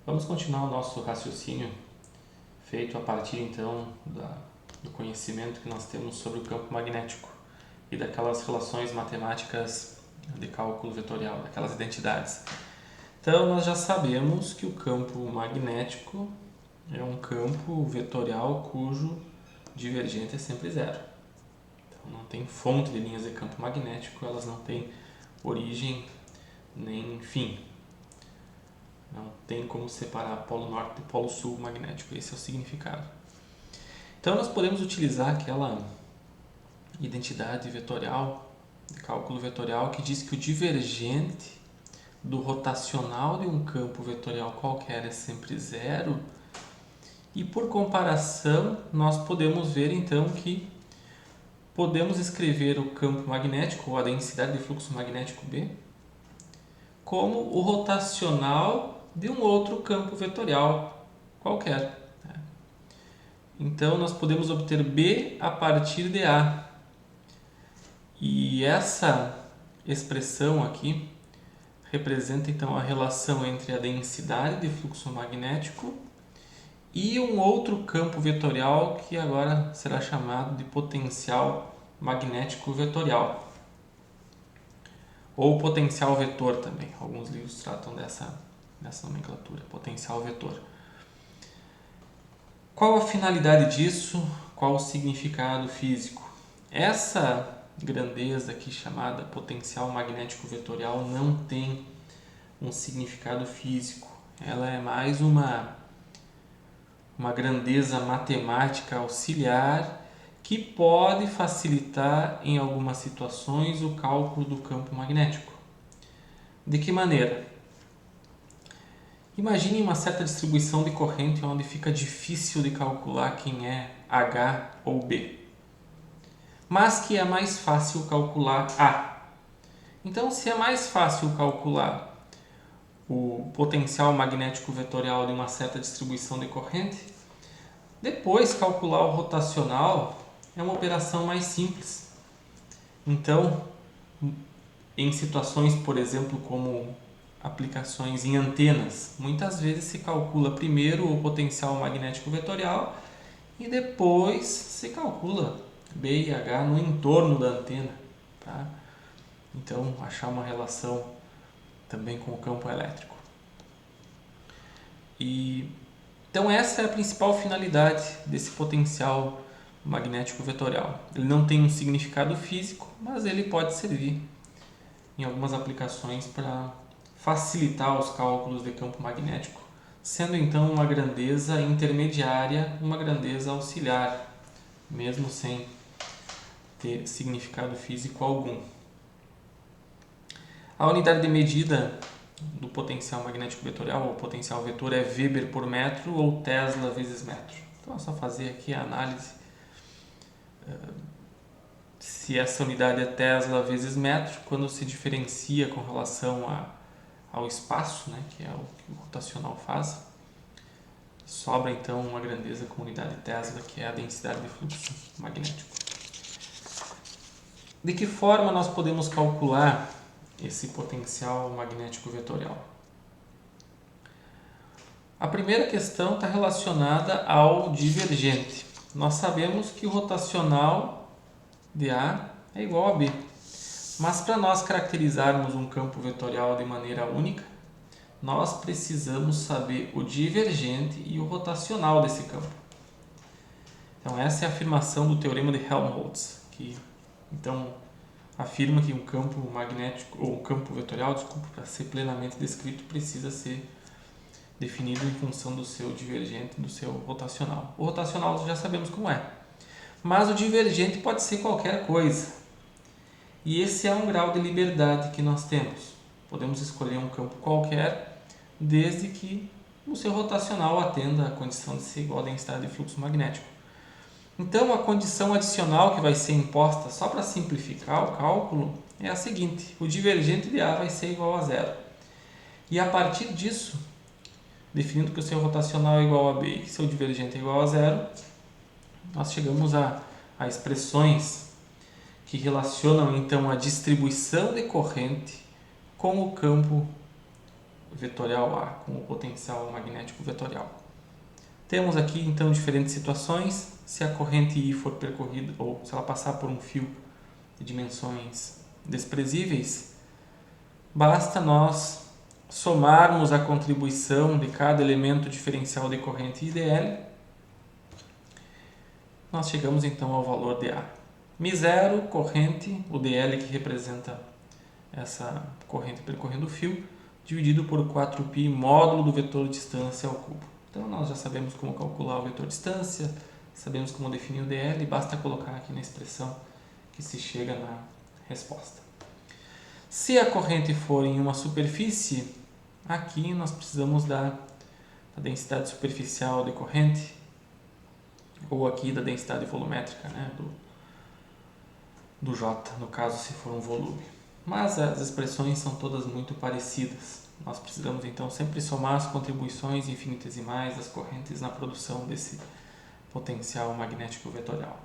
Vamos continuar o nosso raciocínio feito a partir então do conhecimento que nós temos sobre o campo magnético e daquelas relações matemáticas de cálculo vetorial, daquelas identidades. Então nós já sabemos que o campo magnético é um campo vetorial cujo divergente é sempre zero. Então não tem fonte de linhas de campo magnético, elas não têm origem nem fim. Não tem como separar polo norte de polo sul magnético, esse é o significado. Então nós podemos utilizar aquela identidade vetorial, de cálculo vetorial, que diz que o divergente do rotacional de um campo vetorial qualquer é sempre zero. E por comparação, nós podemos ver então que podemos escrever o campo magnético, ou a densidade de fluxo magnético B, como o rotacional de um outro campo vetorial qualquer. Então nós podemos obter B a partir de A. E essa expressão aqui representa então a relação entre a densidade de fluxo magnético e um outro campo vetorial que agora será chamado de potencial magnético vetorial. Ou potencial vetor também. Alguns livros tratam dessa nomenclatura, potencial vetor. Qual a finalidade disso? Qual o significado físico? Essa grandeza aqui chamada potencial magnético vetorial não tem um significado físico. Ela é mais uma grandeza matemática auxiliar que pode facilitar em algumas situações o cálculo do campo magnético. De que maneira? Imagine uma certa distribuição de corrente onde fica difícil de calcular quem é H ou B, mas que é mais fácil calcular A. Então, se é mais fácil calcular o potencial magnético vetorial de uma certa distribuição de corrente, depois calcular o rotacional é uma operação mais simples. Então, em situações, por exemplo, como aplicações em antenas, muitas vezes se calcula primeiro o potencial magnético vetorial e depois se calcula B e H no entorno da antena, tá? Então, achar uma relação também com o campo elétrico. Então essa é a principal finalidade desse potencial magnético vetorial. Ele não tem um significado físico, mas ele pode servir em algumas aplicações para facilitar os cálculos de campo magnético, sendo então uma grandeza intermediária, uma grandeza auxiliar, mesmo sem ter significado físico algum. A unidade de medida do potencial magnético vetorial, ou potencial vetor, é Weber por metro ou Tesla vezes metro. Então é só fazer aqui a análise. Se essa unidade é Tesla vezes metro, quando se diferencia com relação ao espaço, né, que é o que o rotacional faz, sobra então uma grandeza com unidade Tesla, que é a densidade de fluxo magnético. De que forma nós podemos calcular esse potencial magnético vetorial? A primeira questão está relacionada ao divergente. Nós sabemos que o rotacional de A é igual a B. Mas para nós caracterizarmos um campo vetorial de maneira única, nós precisamos saber o divergente e o rotacional desse campo. Então essa é a afirmação do teorema de Helmholtz, que então afirma que um campo magnético ou um campo vetorial, para ser plenamente descrito, precisa ser definido em função do seu divergente e do seu rotacional. O rotacional já sabemos como é, mas o divergente pode ser qualquer coisa. E esse é um grau de liberdade que nós temos. Podemos escolher um campo qualquer, desde que o seu rotacional atenda à condição de ser igual à densidade de fluxo magnético. Então, a condição adicional que vai ser imposta, só para simplificar o cálculo, é a seguinte: o divergente de A vai ser igual a zero. E a partir disso, definindo que o seu rotacional é igual a B e que seu divergente é igual a zero, nós chegamos a expressões que relacionam então a distribuição de corrente com o campo vetorial A com o potencial magnético vetorial. Temos aqui então diferentes situações. Se a corrente I for percorrida ou se ela passar por um fio de dimensões desprezíveis, basta nós somarmos a contribuição de cada elemento diferencial de corrente IDL. Nós chegamos então ao valor de A. μ0, corrente, o dl que representa essa corrente percorrendo o fio, dividido por 4π módulo do vetor distância ao cubo. Então nós já sabemos como calcular o vetor distância, sabemos como definir o dl, basta colocar aqui na expressão que se chega na resposta. Se a corrente for em uma superfície, aqui nós precisamos da densidade superficial de corrente, ou aqui da densidade volumétrica, né, do J, no caso se for um volume. Mas as expressões são todas muito parecidas. Nós precisamos então sempre somar as contribuições infinitesimais das correntes na produção desse potencial magnético vetorial.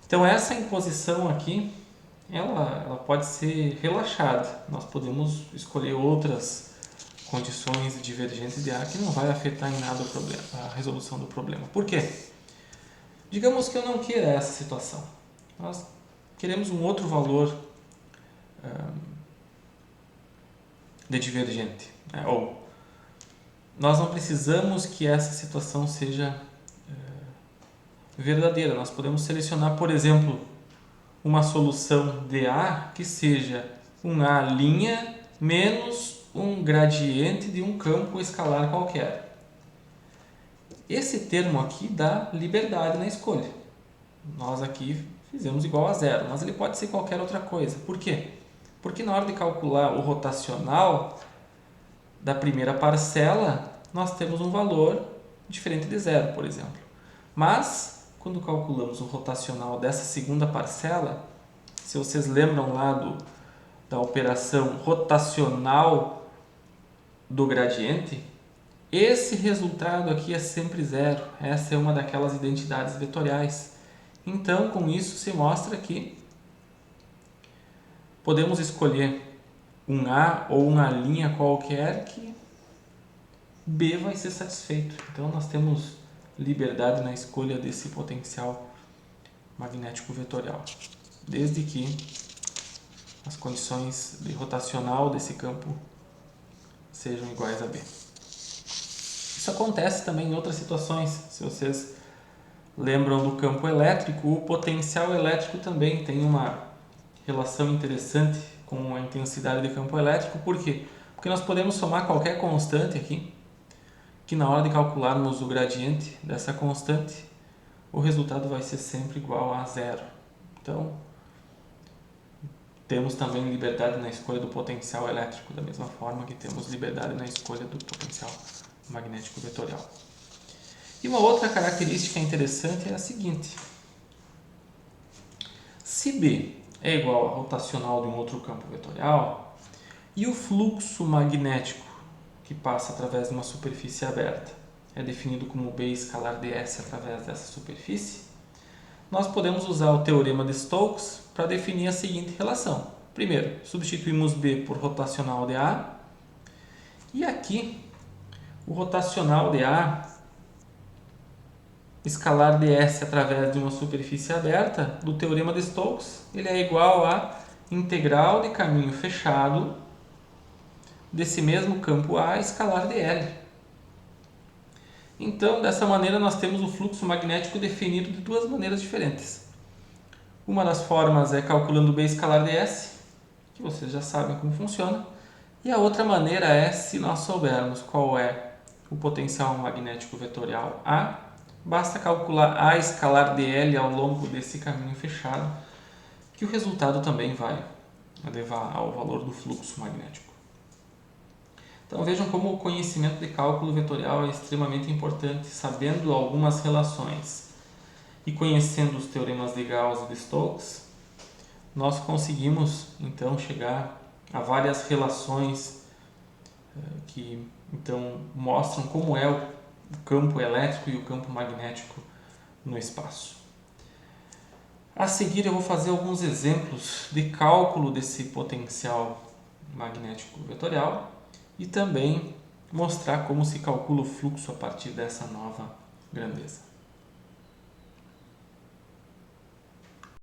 Então essa imposição aqui, ela pode ser relaxada. Nós podemos escolher outras condições divergentes de A que não vai afetar em nada o problema, a resolução do problema. Por quê? Digamos que eu não queira essa situação. Nós queremos um outro valor de divergente, né? Ou nós não precisamos que essa situação seja verdadeira. Nós podemos selecionar, por exemplo, uma solução de A que seja um A' menos um gradiente de um campo escalar qualquer. Esse termo aqui dá liberdade na escolha. Nós aqui fizemos igual a zero, mas ele pode ser qualquer outra coisa. Por quê? Porque na hora de calcular o rotacional da primeira parcela, nós temos um valor diferente de zero, por exemplo. Mas, quando calculamos o rotacional dessa segunda parcela, se vocês lembram lá da operação rotacional do gradiente, esse resultado aqui é sempre zero. Essa é uma daquelas identidades vetoriais. Então, com isso se mostra que podemos escolher um A ou uma linha qualquer que B vai ser satisfeito. Então, nós temos liberdade na escolha desse potencial magnético vetorial, desde que as condições de rotacional desse campo sejam iguais a B. Isso acontece também em outras situações. Se vocês lembram do campo elétrico, o potencial elétrico também tem uma relação interessante com a intensidade de campo elétrico. Por quê? Porque nós podemos somar qualquer constante aqui, que na hora de calcularmos o gradiente dessa constante, o resultado vai ser sempre igual a zero. Então, temos também liberdade na escolha do potencial elétrico, da mesma forma que temos liberdade na escolha do potencial magnético vetorial. E uma outra característica interessante é a seguinte: se B é igual à rotacional de um outro campo vetorial e o fluxo magnético que passa através de uma superfície aberta é definido como B escalar ds através dessa superfície, nós podemos usar o teorema de Stokes para definir a seguinte relação. Primeiro, substituímos B por rotacional de A, e aqui o rotacional de A escalar ds através de uma superfície aberta do teorema de Stokes, ele é igual a integral de caminho fechado desse mesmo campo A escalar dl. Então, dessa maneira, nós temos o fluxo magnético definido de duas maneiras diferentes. Uma das formas é calculando B escalar ds, que vocês já sabem como funciona, e a outra maneira é se nós soubermos qual é o potencial magnético vetorial A, basta calcular A escalar dl ao longo desse caminho fechado, que o resultado também vai levar ao valor do fluxo magnético. Então vejam como o conhecimento de cálculo vetorial é extremamente importante. Sabendo algumas relações e conhecendo os teoremas de Gauss e de Stokes, nós conseguimos então chegar a várias relações que então mostram como é o campo elétrico e o campo magnético no espaço. A seguir eu vou fazer alguns exemplos de cálculo desse potencial magnético vetorial e também mostrar como se calcula o fluxo a partir dessa nova grandeza.